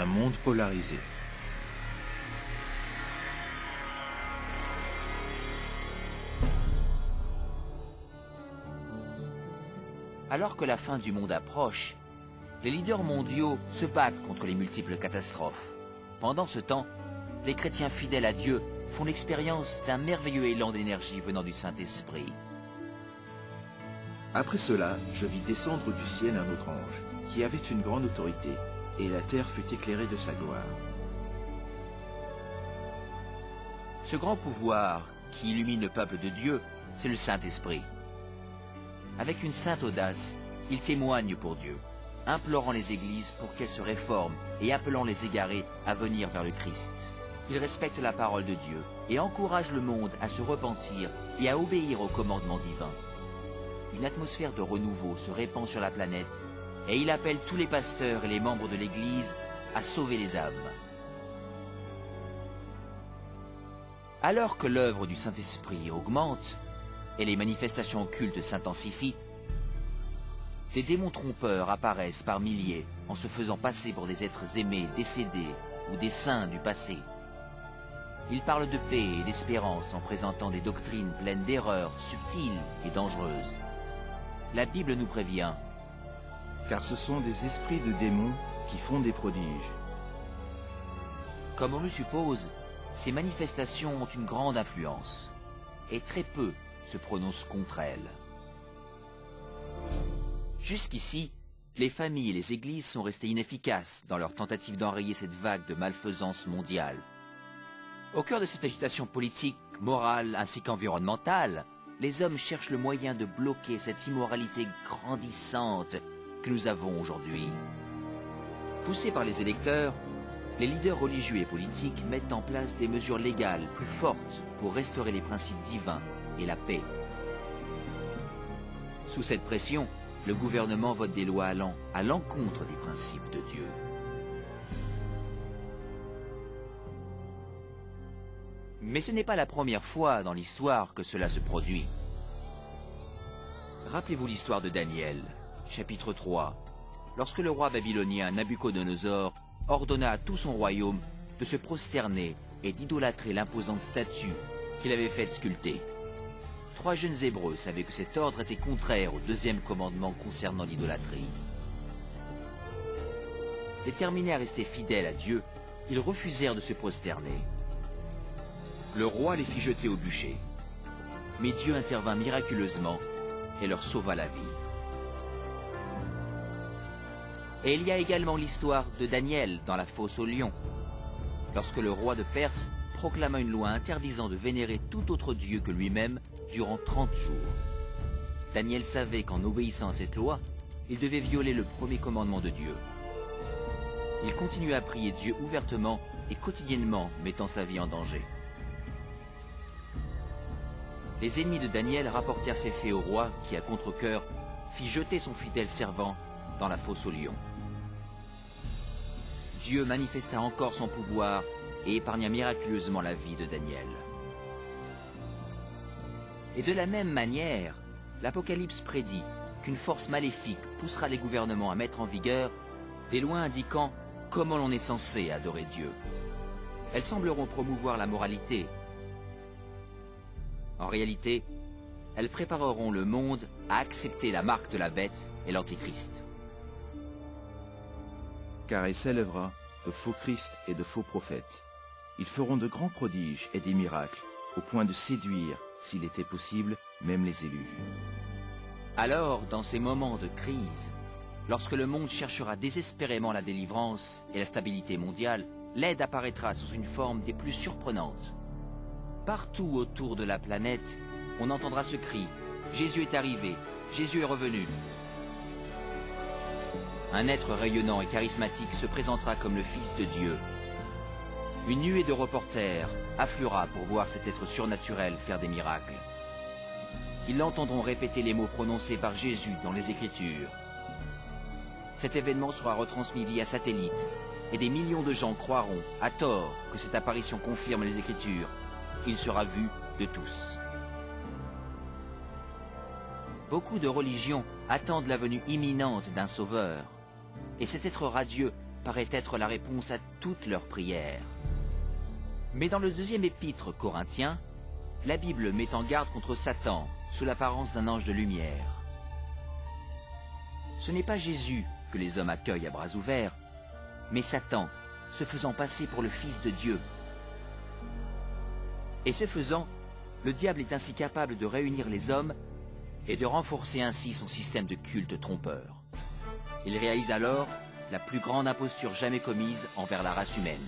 un monde polarisé. Alors que la fin du monde approche, les leaders mondiaux se battent contre les multiples catastrophes. Pendant ce temps, les chrétiens fidèles à Dieu font l'expérience d'un merveilleux élan d'énergie venant du Saint-Esprit. Après cela, je vis descendre du ciel un autre ange, qui avait une grande autorité, et la terre fut éclairée de sa gloire. Ce grand pouvoir qui illumine le peuple de Dieu, c'est le Saint-Esprit. Avec une sainte audace, il témoigne pour Dieu, implorant les églises pour qu'elles se réforment et appelant les égarés à venir vers le Christ. Il respecte la parole de Dieu et encourage le monde à se repentir et à obéir aux commandements divins. Une atmosphère de renouveau se répand sur la planète et il appelle tous les pasteurs et les membres de l'Église à sauver les âmes. Alors que l'œuvre du Saint-Esprit augmente et les manifestations occultes s'intensifient, des démons trompeurs apparaissent par milliers en se faisant passer pour des êtres aimés, décédés ou des saints du passé. Ils parlent de paix et d'espérance en présentant des doctrines pleines d'erreurs subtiles et dangereuses. La Bible nous prévient. Car ce sont des esprits de démons qui font des prodiges. Comme on le suppose, ces manifestations ont une grande influence, et très peu se prononcent contre elles. Jusqu'ici, les familles et les églises sont restées inefficaces dans leur tentative d'enrayer cette vague de malfaisance mondiale. Au cœur de cette agitation politique, morale ainsi qu'environnementale, les hommes cherchent le moyen de bloquer cette immoralité grandissante que nous avons aujourd'hui. Poussés par les électeurs, les leaders religieux et politiques mettent en place des mesures légales plus fortes pour restaurer les principes divins et la paix. Sous cette pression, le gouvernement vote des lois allant à l'encontre des principes de Dieu. Mais ce n'est pas la première fois dans l'histoire que cela se produit. Rappelez-vous l'histoire de Daniel, chapitre 3, lorsque le roi babylonien Nabuchodonosor ordonna à tout son royaume de se prosterner et d'idolâtrer l'imposante statue qu'il avait faite sculpter. 3 jeunes Hébreux savaient que cet ordre était contraire au 2e commandement concernant l'idolâtrie. Déterminés à rester fidèles à Dieu, ils refusèrent de se prosterner. Le roi les fit jeter au bûcher. Mais Dieu intervint miraculeusement et leur sauva la vie. Et il y a également l'histoire de Daniel dans la fosse aux lions, lorsque le roi de Perse proclama une loi interdisant de vénérer tout autre dieu que lui-même durant 30 jours. Daniel savait qu'en obéissant à cette loi, il devait violer le premier commandement de Dieu. Il continua à prier Dieu ouvertement et quotidiennement, mettant sa vie en danger. Les ennemis de Daniel rapportèrent ces faits au roi qui, à contre-cœur, fit jeter son fidèle servant dans la fosse aux lions. Dieu manifesta encore son pouvoir et épargna miraculeusement la vie de Daniel. Et de la même manière, l'Apocalypse prédit qu'une force maléfique poussera les gouvernements à mettre en vigueur des lois indiquant comment l'on est censé adorer Dieu. Elles sembleront promouvoir la moralité. En réalité, elles prépareront le monde à accepter la marque de la bête et l'Antéchrist. Car il s'élèvera de faux Christ et de faux prophètes. Ils feront de grands prodiges et des miracles, au point de séduire, s'il était possible, même les élus. Alors, dans ces moments de crise, lorsque le monde cherchera désespérément la délivrance et la stabilité mondiale, l'aide apparaîtra sous une forme des plus surprenantes. Partout autour de la planète, on entendra ce cri « Jésus est arrivé, Jésus est revenu ». Un être rayonnant et charismatique se présentera comme le Fils de Dieu. Une nuée de reporters affluera pour voir cet être surnaturel faire des miracles. Ils l'entendront répéter les mots prononcés par Jésus dans les Écritures. Cet événement sera retransmis via satellite et des millions de gens croiront, à tort, que cette apparition confirme les Écritures. Il sera vu de tous. Beaucoup de religions attendent la venue imminente d'un sauveur. Et cet être radieux paraît être la réponse à toutes leurs prières. Mais dans le deuxième épître Corinthiens, la Bible met en garde contre Satan sous l'apparence d'un ange de lumière. Ce n'est pas Jésus que les hommes accueillent à bras ouverts, mais Satan, se faisant passer pour le Fils de Dieu. Et ce faisant, le diable est ainsi capable de réunir les hommes et de renforcer ainsi son système de culte trompeur. Il réalise alors la plus grande imposture jamais commise envers la race humaine.